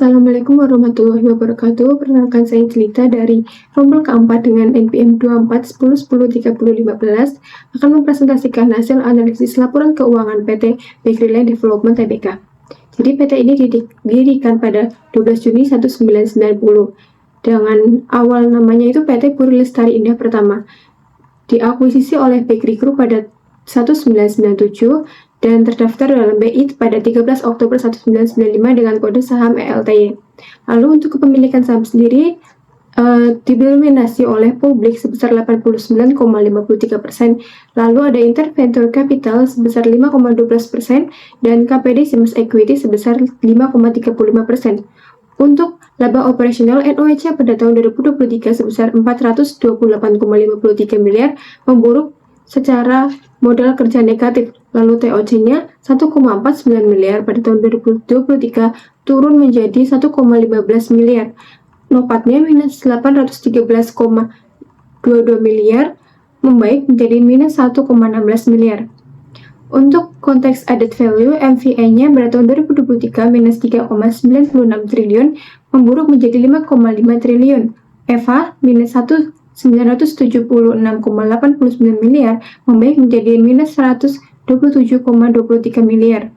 Assalamualaikum warahmatullahi wabarakatuh. Perkenalkan saya Jelita dari rombel keempat dengan NPM 2410103015 akan mempresentasikan hasil analisis laporan keuangan PT Bakery Line Development Tbk. Jadi PT ini didirikan pada 12 Juni 1990 dengan awal namanya itu PT Puri Lestari Indah Pertama. Diakuisisi oleh Bakery Group pada 1997 dan terdaftar dalam BI pada 13 Oktober 1995 dengan kode saham ELTY. Lalu untuk kepemilikan saham sendiri didominasi oleh publik sebesar 89,53%, lalu ada interventor capital sebesar 5,12% dan KPD Siemens Equity sebesar 5,35%. Untuk laba operasional NOEC pada tahun 2023 sebesar 428,53 miliar, memburuk secara modal kerja negatif, lalu TOC-nya 1,49 miliar pada tahun 2023 turun menjadi 1,15 miliar. NOPAT-nya minus 813,22 miliar, membaik menjadi minus 1,16 miliar. Untuk konteks added value, MVA-nya pada tahun 2023 minus 3,96 triliun, memburuk menjadi 5,5 triliun. EVA minus 976,89 miliar, membaik menjadi minus 127,23 miliar.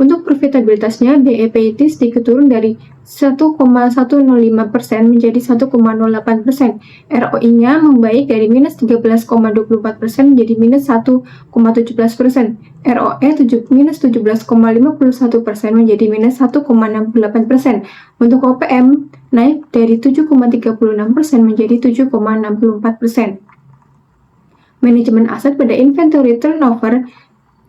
Untuk profitabilitasnya, BEPT sedikit turun dari 1,105% menjadi 1,08%. ROI-nya membaik dari minus 13,24% menjadi minus 1,17%. ROE minus 17,51% menjadi minus 1,68%. Untuk OPM naik dari 7,36% menjadi 7,64%. Manajemen aset pada inventory turnover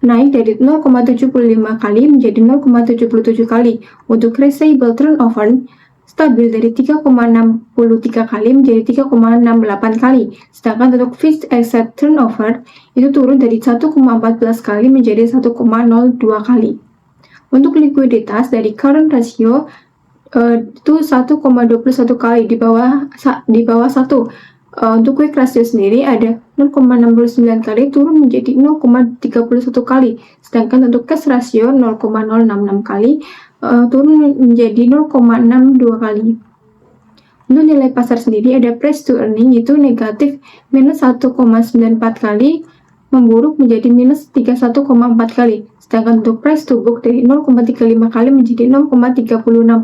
naik dari 0,75 kali menjadi 0,77 kali. Untuk receivable turnover stabil dari 3,63 kali menjadi 3,68 kali. Sedangkan untuk fixed asset turnover itu turun dari 1,14 kali menjadi 1,02 kali. Untuk likuiditas dari current ratio itu 1,21 kali di bawah 1. Untuk quick ratio sendiri ada 0,69 kali turun menjadi 0,31 kali, sedangkan untuk cash ratio 0,066 kali turun menjadi 0,62 kali. Untuk nilai pasar sendiri ada price to earning itu negatif minus 1,94 kali, memburuk menjadi minus 31,4 kali. Sedangkan untuk price to book dari 0,35 kali menjadi 0,36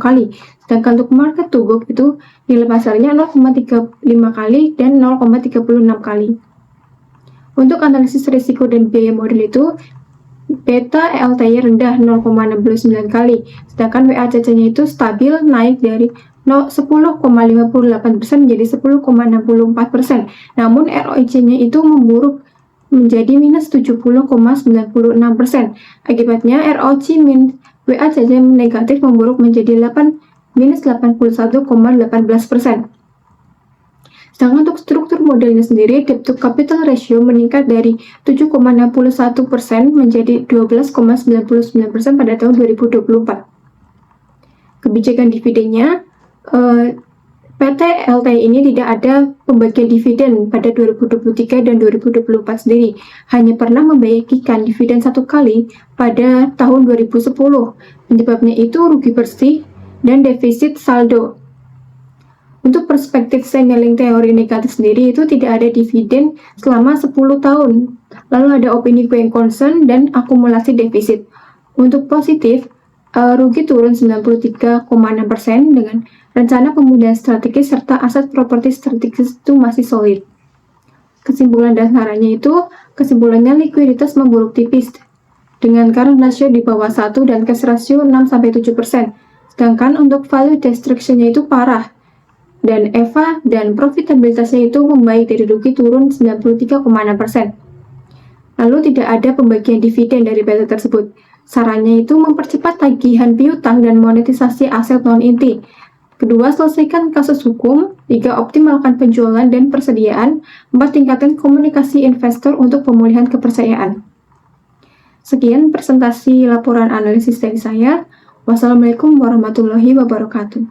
kali. Sedangkan untuk market to book itu nilai pasarnya 0,35 kali dan 0,36 kali. Untuk analisis risiko dan biaya model itu beta ELTY rendah 0,69 kali. Sedangkan WACC-nya itu stabil naik dari 10,58% menjadi 10,64%. Namun ROIC-nya itu memburuk menjadi minus 70,96%. Akibatnya ROC WACC negatif memburuk menjadi minus 81,18%. Sedangkan untuk struktur modelnya sendiri, debt to capital ratio meningkat dari 7,61% menjadi 12,99% pada tahun 2024. Kebijakan dividennya, PT LTI ini tidak ada pembagian dividen pada 2023 dan 2024 sendiri. Hanya pernah membagikan dividen 1 kali pada tahun 2010. Penyebabnya itu rugi bersih dan defisit saldo. Untuk perspektif signaling teori negatif sendiri itu tidak ada dividen selama 10 tahun. Lalu ada opini going concern dan akumulasi defisit. Untuk positif, rugi turun 93,6% dengan rencana pemulihan strategis serta aset properti strategis itu masih solid. Kesimpulan dasarnya itu, kesimpulannya likuiditas memburuk tipis dengan current ratio di bawah 1 dan cash ratio 6-7%. Sedangkan untuk value destruction-nya itu parah dan EVA dan profitabilitasnya itu membaik dari rugi turun 93,6%. Lalu tidak ada pembagian dividen dari PT tersebut. Sarannya itu mempercepat tagihan piutang dan monetisasi aset non-inti. Kedua, selesaikan kasus hukum. 3, optimalkan penjualan dan persediaan. 4, tingkatkan komunikasi investor untuk pemulihan kepercayaan. Sekian presentasi laporan analisis dari saya. Wassalamualaikum warahmatullahi wabarakatuh.